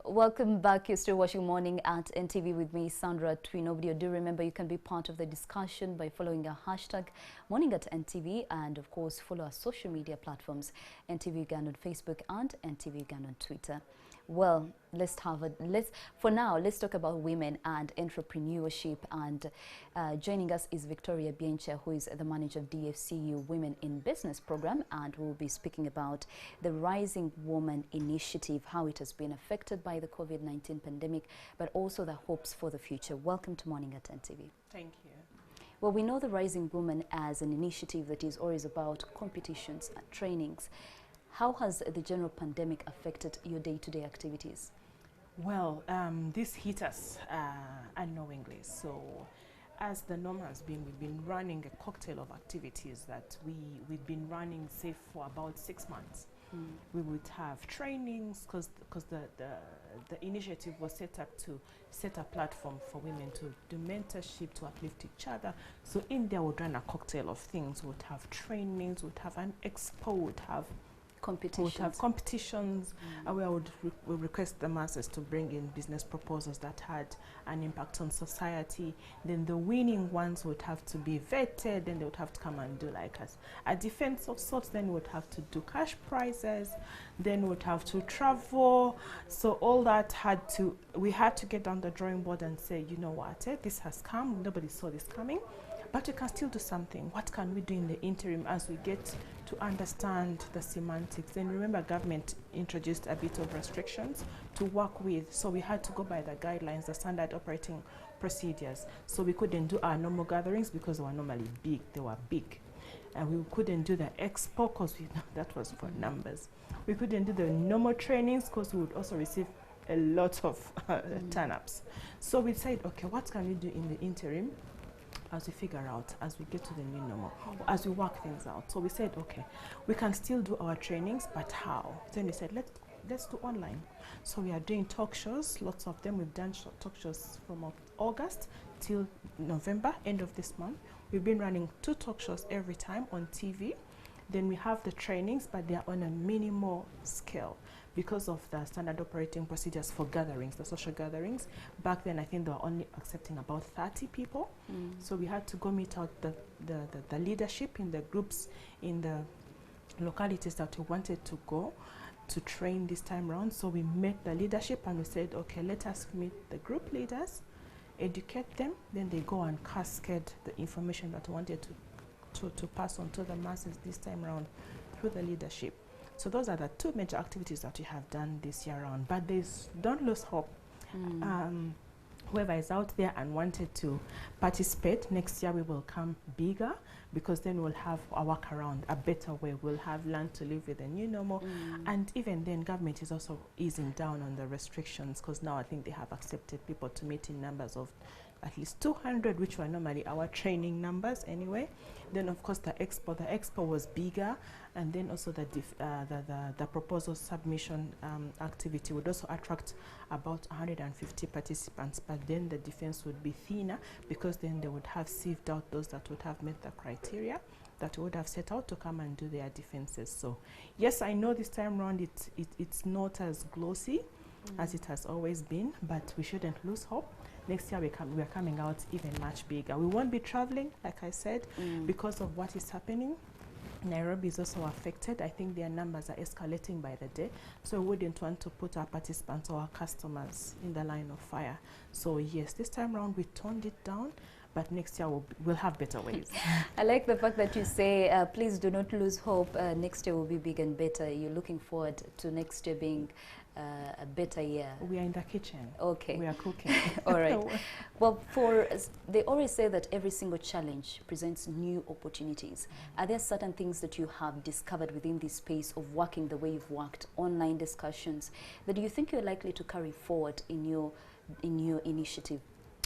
Welcome back. You're still watching Morning at NTV with me, Sandra Twinobudio. Do remember you can be part of the discussion by following our hashtag Morning at NTV, and of course follow our social media platforms, NTV Uganda on Facebook and NTV Uganda on Twitter. Well, let's talk about women and entrepreneurship, and joining us is Victoria Biencha, who is the manager of DFCU Women in Business program, and we'll be speaking about the Rising Woman initiative, how it has been affected by the COVID-19 pandemic, but also the hopes for the future. Welcome to Morning at NTV. Thank you. Well, we know the Rising Woman as an initiative that is always about competitions and trainings. How has the general pandemic affected your day-to-day activities? Well, this hit us unknowingly. So as the norm has been, we've been running a cocktail of activities that we've been running, say, for about 6 months. We would have trainings because the initiative was set up to set a platform for women to do mentorship, to uplift each other. So in there, we'd run a cocktail of things. We'd have trainings, we'd have an expo, we'd have competitions, and we would request the masses to bring in business proposals that had an impact on society. Then the winning ones would have to be vetted, then they would have to come and do like a defense of sorts, then we would have to do cash prizes, then we would have to travel. So all that we had to get on the drawing board and say, you know what, this has come, nobody saw this coming, but we can still do something. What can we do in the interim as we get to understand the semantics? And remember, government introduced a bit of restrictions to work with, so we had to go by the guidelines, the standard operating procedures. So we couldn't do our normal gatherings because they were normally big, they were big. And we couldn't do the expo because that was for numbers. We couldn't do the normal trainings because we would also receive a lot of turn-ups. So we said, okay, what can we do in the interim as we figure out, as we get to the new normal, as we work things out? So we said, okay, we can still do our trainings, but how? Then we said, let's do online. So we are doing talk shows, lots of them. We've done talk shows from August till November, end of this month. We've been running 2 talk shows every time on TV. Then we have the trainings, but they are on a minimal scale because of the standard operating procedures for gatherings, the social gatherings. Back then, I think they were only accepting about 30 people. So we had to go meet out the leadership in the groups, in the localities that we wanted to go to train this time around. So we met the leadership and we said, okay, let us meet the group leaders, educate them, then they go and cascade the information that we wanted to pass on to the masses this time around through the leadership. So those are the 2 major activities that we have done this year around. But don't lose hope. Whoever is out there and wanted to participate, next year we will come bigger, because then we'll have a workaround, a better way. We'll have learned to live with the new normal. And even then, government is also easing down on the restrictions, because now I think they have accepted people to meet in numbers of at least 200, which were normally our training numbers anyway. Then of course the expo was bigger, and then also the proposal submission activity would also attract about 150 participants, but then the defense would be thinner, because then they would have sieved out those that would have met the criteria that would have set out to come and do their defenses. So yes, I know this time around it's not as glossy as it has always been, but we shouldn't lose hope. Next year we are coming out even much bigger. We won't be traveling, like I said, because of what is happening. Nairobi is also affected. I think their numbers are escalating by the day, so we wouldn't want to put our participants or our customers in the line of fire. So yes, this time around we toned it down, but next year we'll have better ways. I like the fact that you say, please do not lose hope. Next year will be big and better. You're looking forward to next year being a better year. We are in the kitchen. Okay. We are cooking. All right. Well, they always say that every single challenge presents new opportunities. Are there certain things that you have discovered within this space of working the way you've worked, online discussions, that you think you're likely to carry forward in your initiative?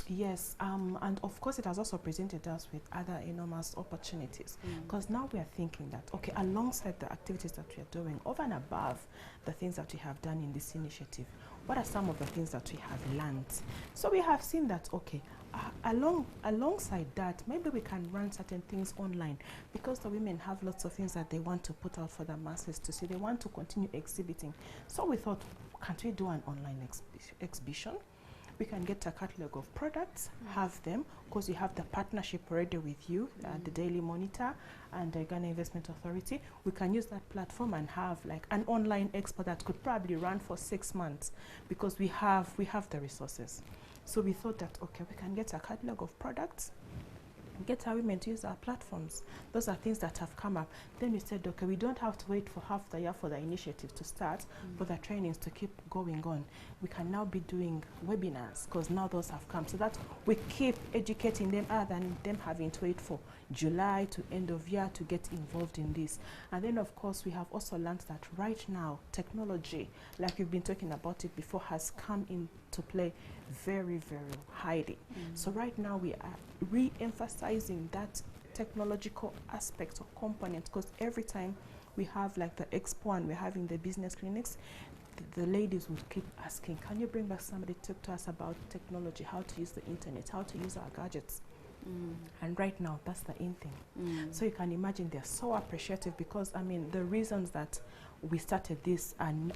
Yes, and of course it has also presented us with other enormous opportunities, because now we are thinking that, okay, alongside the activities that we are doing, over and above the things that we have done in this initiative, what are some of the things that we have learned? So we have seen that, okay, alongside that, maybe we can run certain things online, because the women have lots of things that they want to put out for the masses to see. They want to continue exhibiting. So we thought, can't we do an online exhibition? We can get a catalog of products, have them, because you have the partnership already with you, the Daily Monitor and the Ghana Investment Authority. We can use that platform and have like an online expo that could probably run for 6 months, because we have the resources. So we thought that, okay, we can get a catalog of products, get our women to use our platforms. Those are things that have come up. Then we said, okay, we don't have to wait for half the year for the initiative to start, for the trainings to keep going on. We can now be doing webinars, because now those have come. So that we keep educating them, other than them having to wait for July to end of year to get involved in this. And then, of course, we have also learned that right now, technology, like we've been talking about it before, has come into play very, very highly. So right now we are re-emphasizing that technological aspect or component, because every time we have like the expo and we're having the business clinics, the ladies would keep asking, can you bring back somebody to talk to us about technology, how to use the internet, how to use our gadgets? And right now, that's the in thing. So you can imagine they're so appreciative, because, I mean, the reasons that we started this and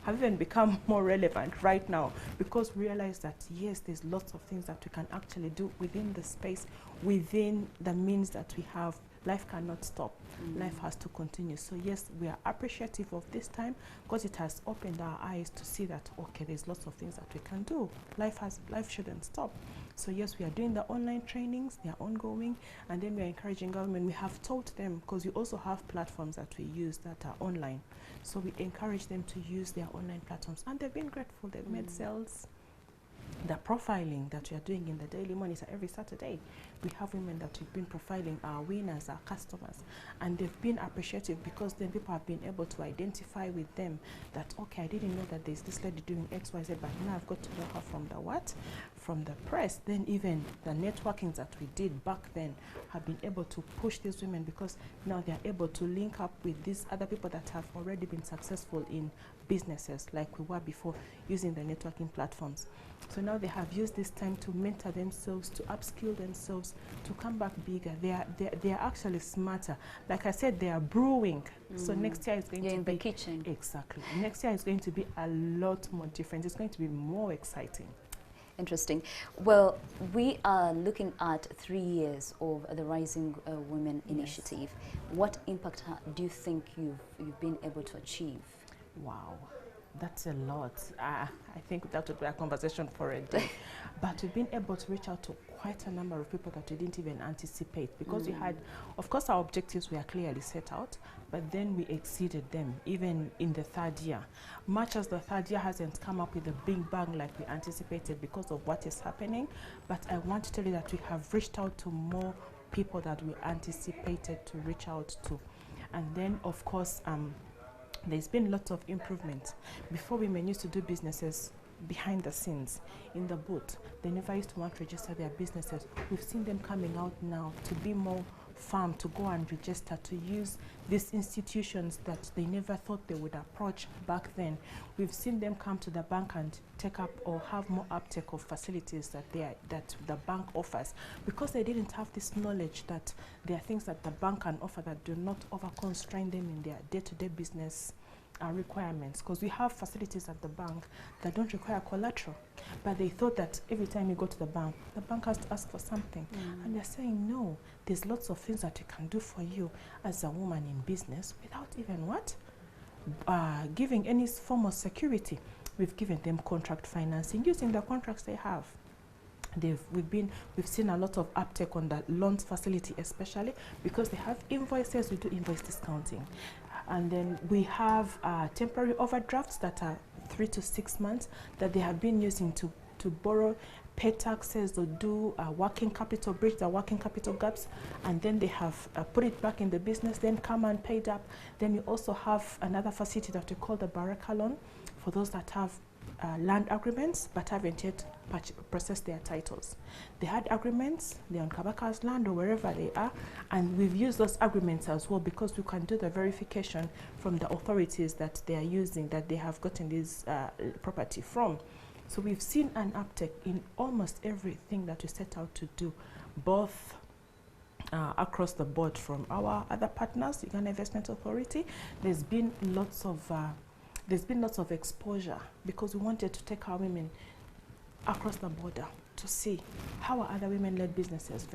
have even become more relevant right now, because we realize that, yes, there's lots of things that we can actually do within the space, within the means that we have. Life cannot stop. Life has to continue. So yes, we are appreciative of this time, because it has opened our eyes to see that, okay, there's lots of things that we can do. Life shouldn't stop. So yes, we are doing the online trainings, they are ongoing, and then we are encouraging government. We have taught them, because we also have platforms that we use that are online. So we encourage them to use their online platforms, and they've been grateful. They've made sales. The profiling that we are doing in the Daily Monitor every Saturday, we have women that we've been profiling, our winners, our customers, and they've been appreciative, because then people have been able to identify with them that, okay, I didn't know that there's this lady doing XYZ, but now I've got to know her from the what? From the press. Then even the networkings that we did back then have been able to push these women, because now they're able to link up with these other people that have already been successful in businesses like we were before, using the networking platforms. So now they have used this time to mentor themselves, to upskill themselves, to come back bigger. They are actually smarter. Like I said, they are brewing. So next year is going to be in the kitchen. Exactly. Next year is going to be a lot more different. It's going to be more exciting. Interesting. Well, we are looking at 3 years of the Rising Women Initiative. What impact do you think you've been able to achieve? Wow, that's a lot. I think that would be a conversation for a day. But we've been able to reach out to quite a number of people that we didn't even anticipate, because we had, of course, our objectives were clearly set out, but then we exceeded them even in the 3rd year. Much as the 3rd year hasn't come up with a big bang like we anticipated because of what is happening, but I want to tell you that we have reached out to more people that we anticipated to reach out to. And then, of course, there's been lots of improvement. Before, women used to do businesses behind the scenes, in the booth. They never used to want to register their businesses. We've seen them coming out now to be more firm, to go and register, to use these institutions that they never thought they would approach back then. We've seen them come to the bank and take up or have more uptake of facilities that the bank offers, because they didn't have this knowledge that there are things that the bank can offer that do not over-constrain them in their day-to-day business requirements. Because we have facilities at the bank that don't require collateral, but they thought that every time you go to the bank has to ask for something. And they're saying, no, there's lots of things that we can do for you as a woman in business without even giving any form of security. We've given them contract financing using the contracts they have. We've seen a lot of uptake on the loans facility, especially because they have invoices. We do invoice discounting. And then we have temporary overdrafts that are 3 to 6 months that they have been using to borrow, pay taxes, or do working capital, bridge the working capital gaps, and then they have put it back in the business, then come and pay it up. Then we also have another facility that we call the Baraka loan for those that have land agreements but haven't yet processed their titles. They had agreements, they're on Kabaka's land or wherever they are, and we've used those agreements as well, because we can do the verification from the authorities that they are using, that they have gotten this property from. So we've seen an uptick in almost everything that we set out to do, both across the board from our other partners, the Ghana Investment Authority. There's been lots of there's been lots of exposure because we wanted to take our women across the border to see how are other women-led businesses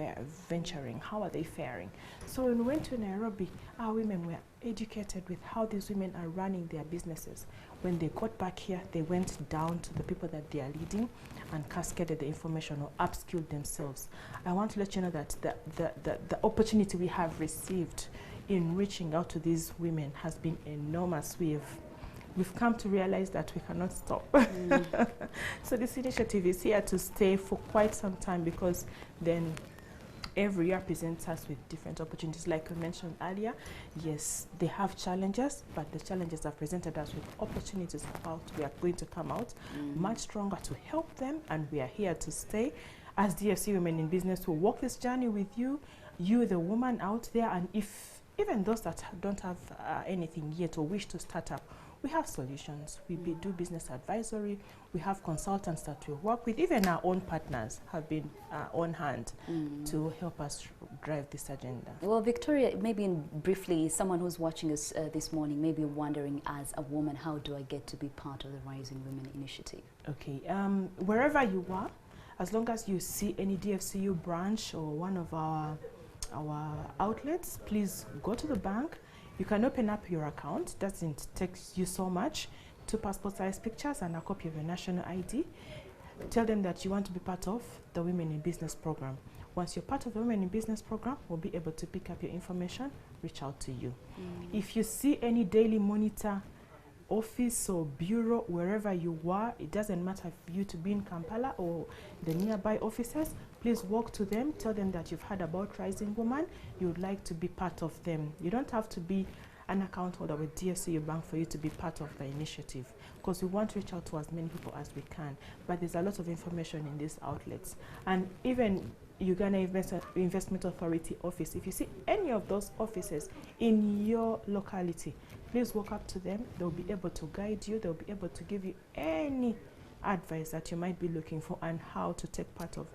venturing, how are they faring. So when we went to Nairobi, our women were educated with how these women are running their businesses. When they got back here, they went down to the people that they are leading and cascaded the information or upskilled themselves. I want to let you know that the opportunity we have received in reaching out to these women has been enormous. We've come to realize that we cannot stop. So this initiative is here to stay for quite some time, because then every year presents us with different opportunities. Like we mentioned earlier, yes, they have challenges, but the challenges have presented us with opportunities about we are going to come out much stronger to help them, and we are here to stay. As DFC Women in Business, we'll walk this journey with you, the woman out there, and if even those that don't have anything yet or wish to start up, we have solutions. We do business advisory. We have consultants that we work with. Even our own partners have been on hand to help us drive this agenda. Well, Victoria, maybe briefly, someone who's watching us this morning may be wondering, as a woman, how do I get to be part of the Rising Women Initiative? Okay, wherever you are, as long as you see any DFCU branch or one of our outlets, please go to the bank. You can open up your account. Doesn't take you so much. 2 passport-sized pictures and a copy of your national ID. Tell them that you want to be part of the Women in Business program. Once you're part of the Women in Business program, we'll be able to pick up your information, reach out to you. If you see any Daily Monitor office or bureau, wherever you are, it doesn't matter if you to be in Kampala or the nearby offices, please walk to them, tell them that you've heard about Rising Woman, you would like to be part of them. You don't have to be an account holder with DSCU Bank for you to be part of the initiative, because we want to reach out to as many people as we can. But there's a lot of information in these outlets. And even Uganda Investment Authority office, if you see any of those offices in your locality, please walk up to them. They'll be able to guide you. They'll be able to give you any advice that you might be looking for and how to take part of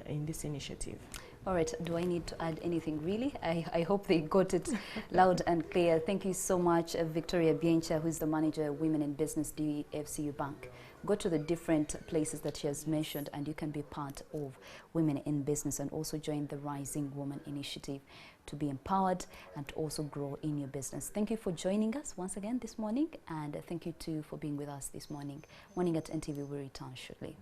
in this initiative. All right, do I need to add anything really? I hope they got it loud and clear. Thank you so much, Victoria Biencha, who is the manager of Women in Business, DFCU Bank. Go to the different places that she has mentioned and you can be part of Women in Business and also join the Rising Woman Initiative to be empowered and to also grow in your business. Thank you for joining us once again this morning, and thank you too for being with us this morning. Morning at NTV will return shortly.